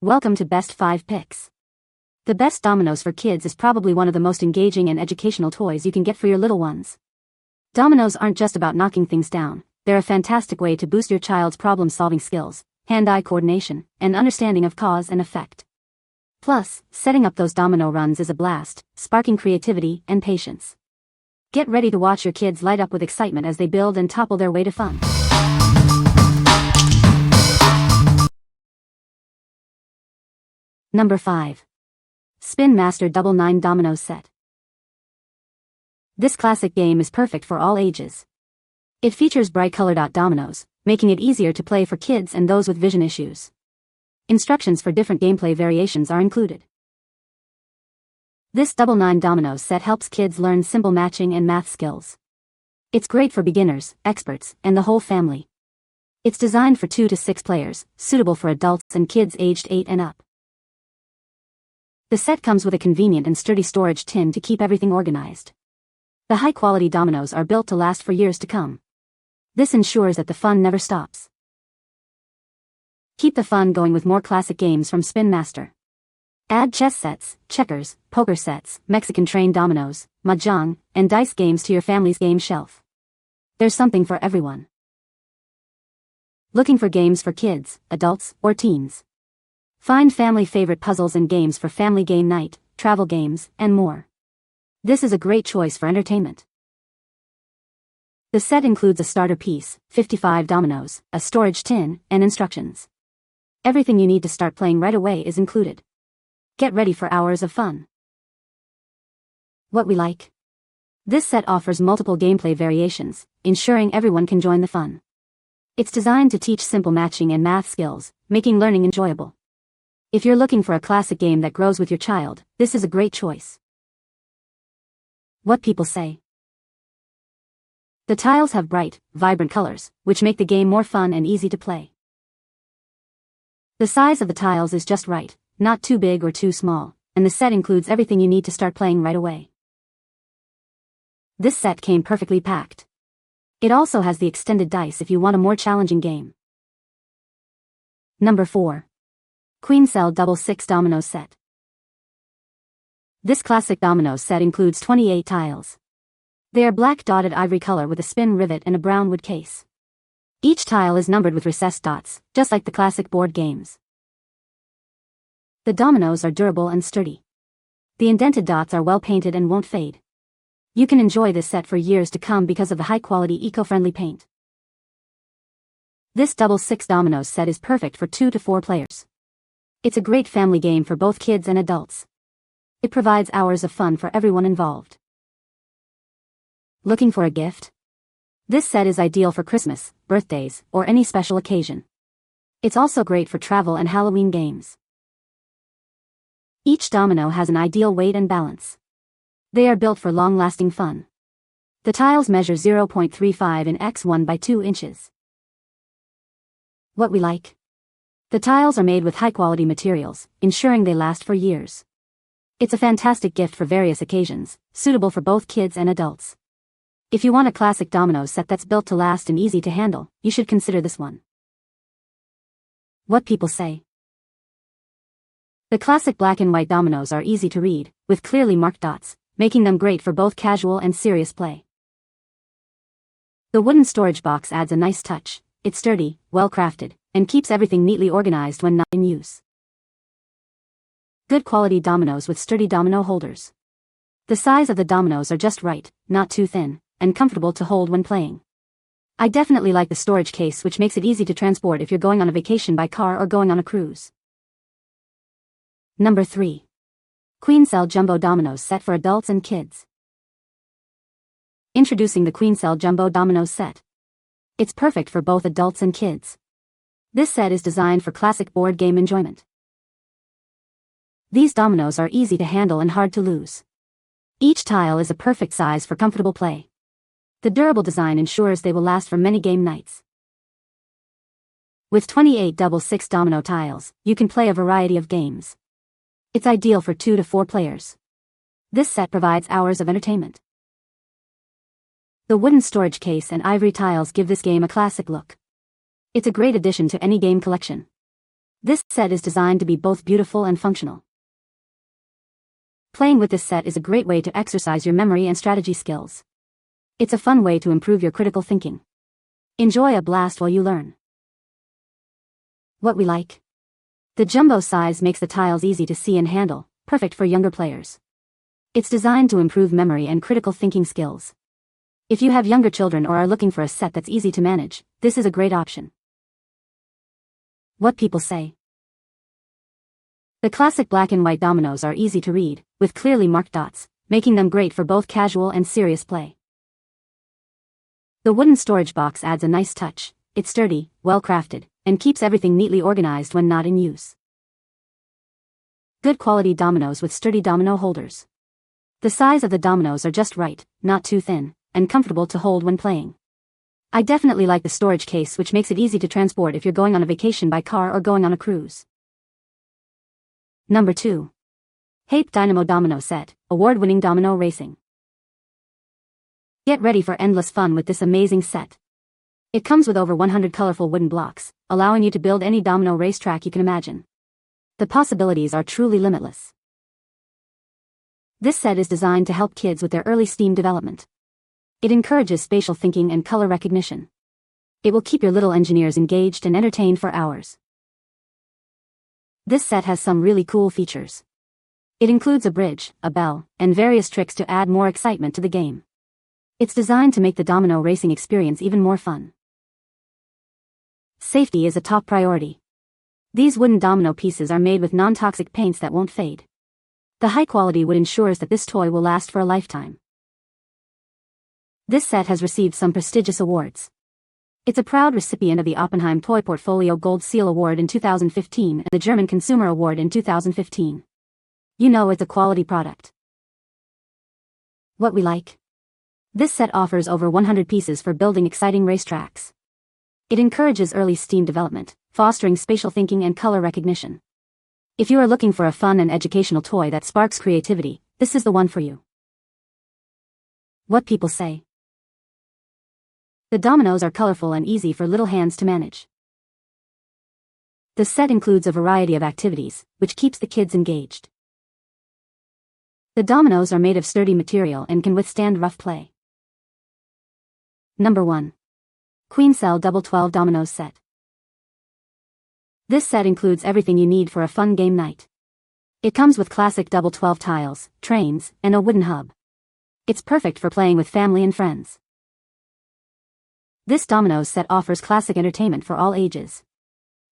Welcome to Best 5 Picks. The best Dominoes for kids is probably one of the most engaging and educational toys you can get for your little ones. Dominoes aren't just about knocking things down, they're a fantastic way to boost your child's problem-solving skills, hand-eye coordination, and understanding of cause and effect. Plus, setting up those domino runs is a blast, sparking creativity and patience. Get ready to watch your kids light up with excitement as they build and topple their way to fun. Number 5. Spin Master Double 9 Domino Set. This classic game is perfect for all ages. It features bright colored dominoes, making it easier to play for kids and those with vision issues. Instructions for different gameplay variations are included. This Double 9 Domino set helps kids learn simple matching and math skills. It's great for beginners, experts, and the whole family. It's designed for 2 to 6 players, suitable for adults and kids aged 8 and up. The set comes with a convenient and sturdy storage tin to keep everything organized. The high-quality dominoes are built to last for years to come. This ensures that the fun never stops. Keep the fun going with more classic games from Spin Master. Add chess sets, checkers, poker sets, Mexican train dominoes, mahjong, and dice games to your family's game shelf. There's something for everyone. Looking for games for kids, adults, or teens? Find family-favorite puzzles and games for family game night, travel games, and more. This is a great choice for entertainment. The set includes a starter piece, 55 dominoes, a storage tin, and instructions. Everything you need to start playing right away is included. Get ready for hours of fun. What we like? This set offers multiple gameplay variations, ensuring everyone can join the fun. It's designed to teach simple matching and math skills, making learning enjoyable. If you're looking for a classic game that grows with your child, this is a great choice. What people say. The tiles have bright, vibrant colors, which make the game more fun and easy to play. The size of the tiles is just right, not too big or too small, and the set includes everything you need to start playing right away. This set came perfectly packed. It also has the extended dice if you want a more challenging game. Number 4. Queensell Double 6 Domino Set. This classic domino set includes 28 tiles. They are black dotted ivory color with a spin rivet and a brown wood case. Each tile is numbered with recessed dots, just like the classic board games. The dominoes are durable and sturdy. The indented dots are well painted and won't fade. You can enjoy this set for years to come because of the high-quality eco-friendly paint. This Double 6 Dominoes set is perfect for 2 to 4 players. It's a great family game for both kids and adults. It provides hours of fun for everyone involved. Looking for a gift? This set is ideal for Christmas, birthdays, or any special occasion. It's also great for travel and Halloween games. Each domino has an ideal weight and balance. They are built for long-lasting fun. The tiles measure 0.35 in x 1 by 2 inches. What we like? The tiles are made with high-quality materials, ensuring they last for years. It's a fantastic gift for various occasions, suitable for both kids and adults. If you want a classic domino set that's built to last and easy to handle, you should consider this one. What people say. The classic black and white dominoes are easy to read, with clearly marked dots, making them great for both casual and serious play. The wooden storage box adds a nice touch. It's sturdy, well-crafted, and keeps everything neatly organized when not in use. Good quality dominoes with sturdy domino holders. The size of the dominoes are just right, not too thin, and comfortable to hold when playing. I definitely like the storage case, which makes it easy to transport if you're going on a vacation by car or going on a cruise. Number 3. Queensell Jumbo Dominoes Set for Adults and Kids. Introducing the Queensell Jumbo Dominoes Set. It's perfect for both adults and kids. This set is designed for classic board game enjoyment. These dominoes are easy to handle and hard to lose. Each tile is a perfect size for comfortable play. The durable design ensures they will last for many game nights. With 28 double 6 domino tiles, you can play a variety of games. It's ideal for 2 to 4 players. This set provides hours of entertainment. The wooden storage case and ivory tiles give this game a classic look. It's a great addition to any game collection. This set is designed to be both beautiful and functional. Playing with this set is a great way to exercise your memory and strategy skills. It's a fun way to improve your critical thinking. Enjoy a blast while you learn. What we like. The jumbo size makes the tiles easy to see and handle, perfect for younger players. It's designed to improve memory and critical thinking skills. If you have younger children or are looking for a set that's easy to manage, this is a great option. What people say. The classic black and white dominoes are easy to read, with clearly marked dots, making them great for both casual and serious play. The wooden storage box adds a nice touch. It's sturdy, well crafted, and keeps everything neatly organized when not in use. Good quality dominoes with sturdy domino holders. The size of the dominoes are just right, not too thin, and comfortable to hold when playing. I definitely like the storage case, which makes it easy to transport if you're going on a vacation by car or going on a cruise. Number 2. Hape Dynamo Domino Set, award-winning domino racing. Get ready for endless fun with this amazing set. It comes with over 100 colorful wooden blocks, allowing you to build any domino racetrack you can imagine. The possibilities are truly limitless. This set is designed to help kids with their early STEAM development. It encourages spatial thinking and color recognition. It will keep your little engineers engaged and entertained for hours. This set has some really cool features. It includes a bridge, a bell, and various tricks to add more excitement to the game. It's designed to make the domino racing experience even more fun. Safety is a top priority. These wooden domino pieces are made with non-toxic paints that won't fade. The high quality wood ensures that this toy will last for a lifetime. This set has received some prestigious awards. It's a proud recipient of the Oppenheim Toy Portfolio Gold Seal Award in 2015 and the German Consumer Award in 2015. You know it's a quality product. What we like. This set offers over 100 pieces for building exciting racetracks. It encourages early STEAM development, fostering spatial thinking and color recognition. If you are looking for a fun and educational toy that sparks creativity, this is the one for you. What people say. The dominoes are colorful and easy for little hands to manage. The set includes a variety of activities, which keeps the kids engaged. The dominoes are made of sturdy material and can withstand rough play. Number 1. Queensell Double 12 Dominoes Set. This set includes everything you need for a fun game night. It comes with classic double 12 tiles, trains, and a wooden hub. It's perfect for playing with family and friends. This dominoes set offers classic entertainment for all ages.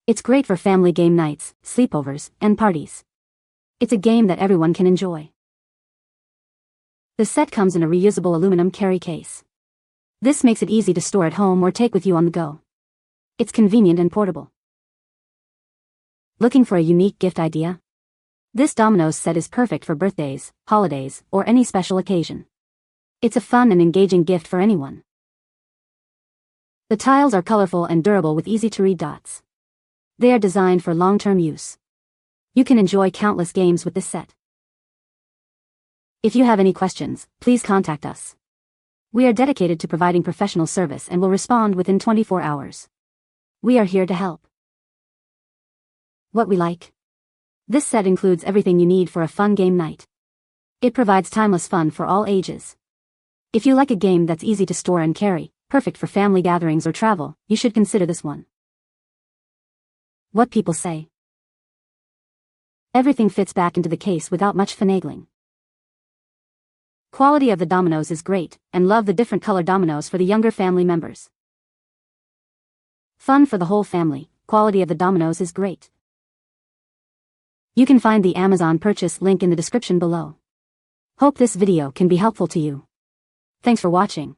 It's great for family game nights, sleepovers, and parties. It's a game that everyone can enjoy. The set comes in a reusable aluminum carry case. This makes it easy to store at home or take with you on the go. It's convenient and portable. Looking for a unique gift idea? This dominoes set is perfect for birthdays, holidays, or any special occasion. It's a fun and engaging gift for anyone. The tiles are colorful and durable with easy-to-read dots. They are designed for long-term use. You can enjoy countless games with this set. If you have any questions, please contact us. We are dedicated to providing professional service and will respond within 24 hours. We are here to help. What we like. This set includes everything you need for a fun game night. It provides timeless fun for all ages. If you like a game that's easy to store and carry, perfect for family gatherings or travel, you should consider this one. What people say. Everything fits back into the case without much finagling. Quality of the dominoes is great, and love the different color dominoes for the younger family members. Fun for the whole family, quality of the dominoes is great. You can find the Amazon purchase link in the description below. Hope this video can be helpful to you. Thanks for watching.